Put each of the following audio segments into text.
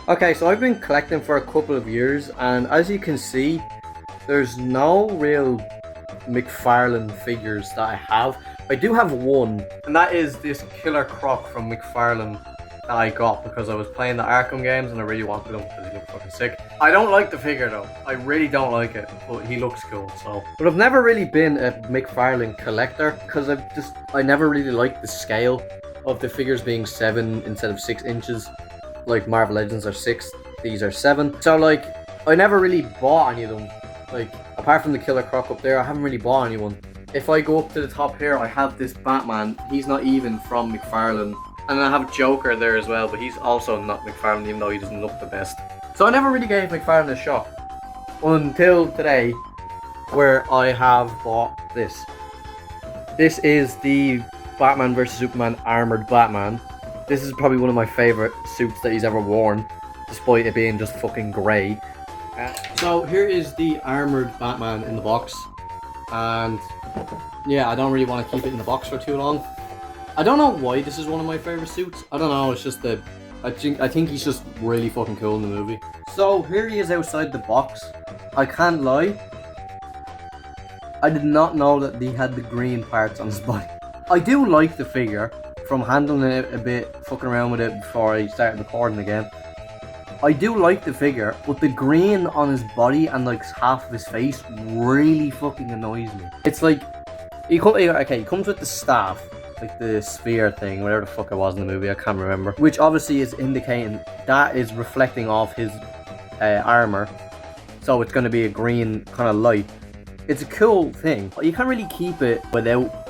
Okay, so I've been collecting for a couple of years, and as you can see, there's no real Mcfarlane figures that I have. I do have one, and that is this Killer Croc from Mcfarlane that I got because I was playing the Arkham games and I really wanted him because he looked fucking sick. I don't like the figure though. I really don't like it, but he looks cool, so. But I've never really been a Mcfarlane collector because I never really liked the scale of the figures being 7 instead of 6 inches. Like Marvel Legends are 6, these are 7. So like, I never really bought any of them. Like, apart from the Killer Croc up there, I haven't really bought anyone. If I go up to the top here, I have this Batman. He's not even from Mcfarlane. And I have Joker there as well, but he's also not Mcfarlane, even though he doesn't look the best. So I never really gave Mcfarlane a shot. Until today, where I have bought this. This is the Batman vs Superman Armored Batman. This is probably one of my favourite suits that he's ever worn, despite it being just fucking grey. So here is the Armored Batman in the box. And yeah, I don't really want to keep it in the box for too long. I don't know why this is one of my favourite suits. I don't know, it's just that I think he's just really fucking cool in the movie. So here he is outside the box. I can't lie, I did not know that he had the green parts on his body. I do like the figure from handling it a bit, fucking around with it before I started recording again. I do like the figure, but the green on his body and like half of his face really fucking annoys me. It's like, he comes with the staff, like the sphere thing, whatever the fuck it was in the movie, I can't remember. Which obviously is indicating that is reflecting off his armor, so it's going to be a green kind of light. It's a cool thing, but you can't really keep it without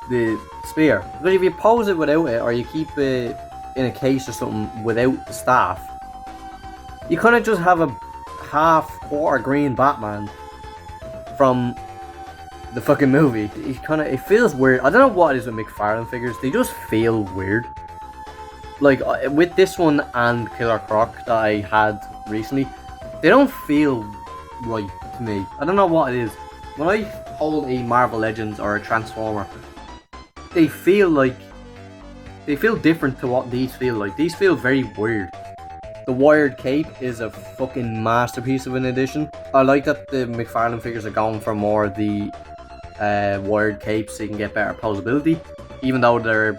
the sphere. But if you pose it without it, or you keep it in a case or something without the staff, you kind of just have a half-quarter green Batman from the fucking movie. It feels weird. I don't know what it is with Mcfarlane figures. They just feel weird. Like with this one and Killer Croc that I had recently, they don't feel right to me. I don't know what it is. When I hold a Marvel Legends or a Transformer, they feel different to what these feel like. These feel very weird. The wired cape is a fucking masterpiece of an addition. I like that the Mcfarlane figures are going for more of the wired capes so you can get better posability. Even though they're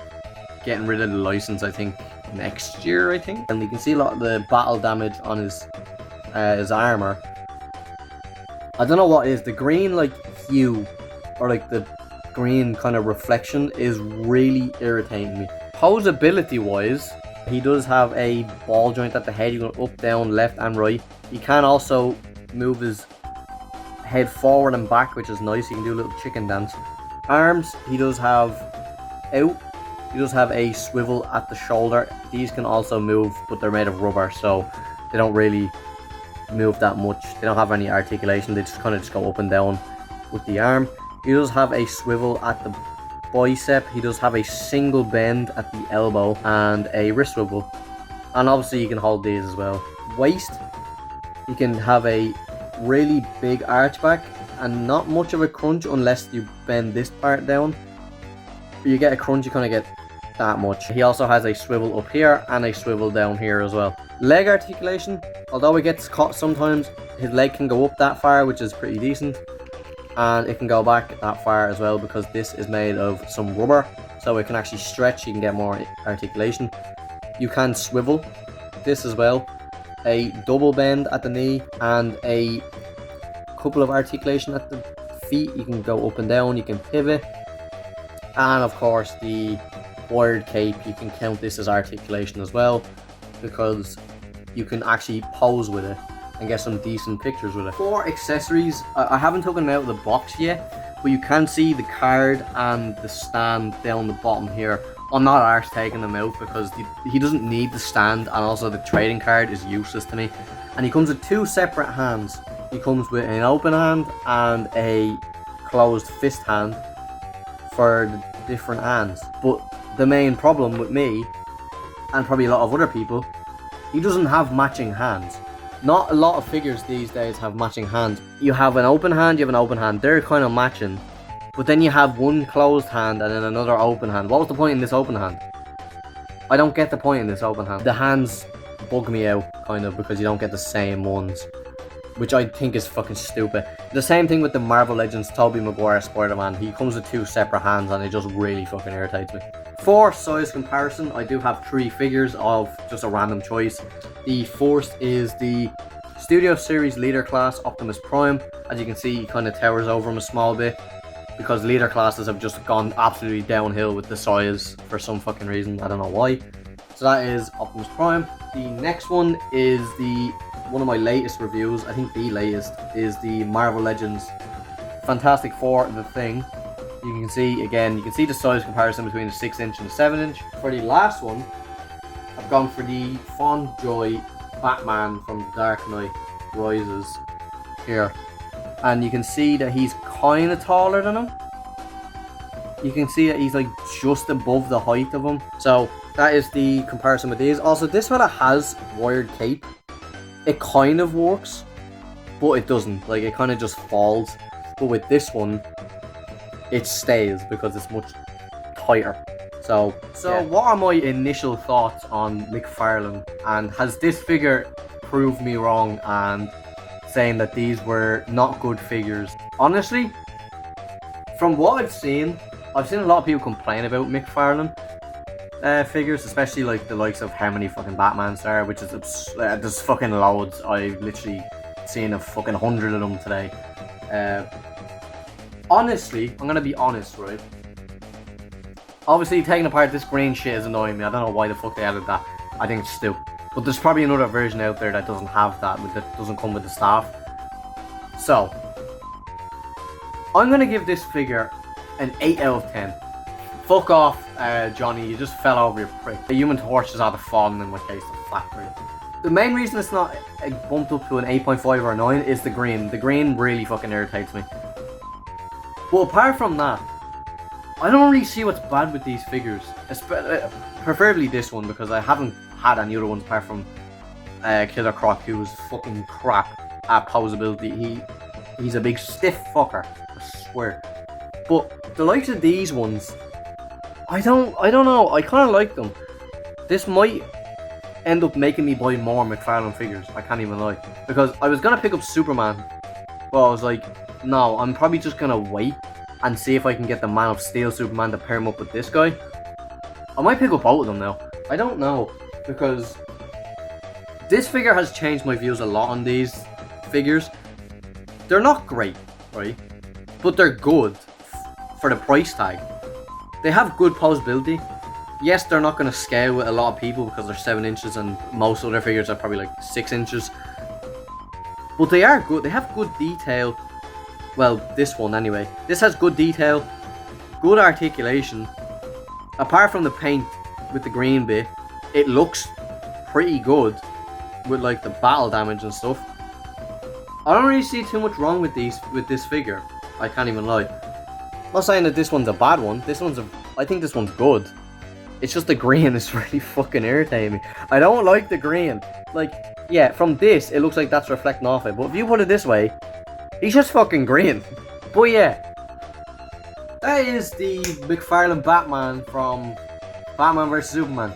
getting rid of the license, I think, next year, I think. And you can see a lot of the battle damage on his armor. I don't know what it is. The green, like, hue, or like the green kind of reflection is really irritating me. Posability wise, he does have a ball joint at the head. You go up, down, left and right. He can also move his head forward and back, which is nice. You can do a little chicken dance. Arms, he does have out. He does have a swivel at the shoulder. These can also move, but they're made of rubber, so they don't really move that much. They don't have any articulation. They just kind of go up and down with the arm. He does have a swivel at the bicep. He does have a single bend at the elbow and a wrist swivel, and obviously you can hold these as well. Waist, you can have a really big arch back and not much of a crunch unless you bend this part down. You get a crunch, you kind of get that much. He also has a swivel up here and a swivel down here as well. Leg articulation, although it gets caught sometimes, his leg can go up that far, which is pretty decent. And it can go back that far as well because this is made of some rubber, so it can actually stretch. You can get more articulation. You can swivel this as well. A double bend at the knee and a couple of articulation at the feet. You can go up and down, you can pivot. And of course the wired cape, you can count this as articulation as well because you can actually pose with it and get some decent pictures with it. For accessories, I haven't taken them out of the box yet, but you can see the card and the stand down the bottom here. I'm not arse taking them out because he doesn't need the stand, and also the trading card is useless to me. And he comes with 2 separate hands. He comes with an open hand and a closed fist hand for the different hands. But the main problem with me, and probably a lot of other people, he doesn't have matching hands. Not a lot of figures these days have matching hands. You have an open hand, you have an open hand. They're kind of matching. But then you have one closed hand and then another open hand. What was the point in this open hand? I don't get the point in this open hand. The hands bug me out, kind of, because you don't get the same ones, which I think is fucking stupid. The same thing with the Marvel Legends Tobey Maguire Spider-Man. He comes with 2 separate hands and it just really fucking irritates me. For size comparison, I do have 3 figures of just a random choice. The first is the Studio Series Leader Class Optimus Prime. As you can see, he kind of towers over him a small bit, because leader classes have just gone absolutely downhill with the size for some fucking reason. I don't know why. So that is Optimus Prime. The next one is one of my latest reviews, I think the latest, is the Marvel Legends Fantastic Four The Thing. You can see, again, you can see the size comparison between the 6-inch and the 7-inch. For the last one, I've gone for the Fond Joy Batman from Dark Knight Rises here. And you can see that he's kind of taller than him. You can see that he's like just above the height of him. So that is the comparison with these. Also, this fella has wired cape. It kind of works, but it doesn't. Like, it kind of just falls. But with this one, it stays because it's much tighter. So yeah. What are my initial thoughts on Mcfarlane? And has this figure proved me wrong and saying that these were not good figures? Honestly, from what I've seen a lot of people complain about Mcfarlane figures, especially like the likes of how many fucking Batmans there are, which is there's fucking loads. I've literally seen a fucking 100 of them today. Honestly, I'm gonna be honest, right? Obviously, taking apart this green shit is annoying me. I don't know why the fuck they added that. I think it's stupid. But there's probably another version out there that doesn't have that, that doesn't come with the staff. So, I'm gonna give this figure an 8 out of 10. Fuck off, Johnny, you just fell over your prick. The Human Torch is either fallen in my case, the flat prick. The main reason it's not bumped up to an 8.5 or 9 is the green. The green really fucking irritates me. But apart from that, I don't really see what's bad with these figures. Preferably this one, because I haven't had any other ones apart from Killer Croc, who's fucking crap at posability. He's a big stiff fucker, I swear. But the likes of these ones, I don't know, I kind of like them. This might end up making me buy more Mcfarlane figures, I can't even lie. Because I was going to pick up Superman, but I was like, no, I'm probably just going to wait and see if I can get the Man of Steel Superman to pair him up with this guy. I might pick up both of them now. I don't know, because this figure has changed my views a lot on these figures. They're not great, right? But they're good for the price tag. They have good posability. Yes, they're not going to scale with a lot of people because they're 7 inches and most other figures are probably like 6 inches. But they are good. They have good detail. Well, this one anyway. This has good detail, good articulation. Apart from the paint with the green bit, it looks pretty good with like the battle damage and stuff. I don't really see too much wrong with this figure. I can't even lie. I'm not saying that this one's a bad one. I think this one's good. It's just the green is really fucking irritating me. I don't like the green. Like, yeah, from this, it looks like that's reflecting off it. But if you put it this way, he's just fucking green. But yeah, that is the Mcfarlane Batman from Batman vs Superman.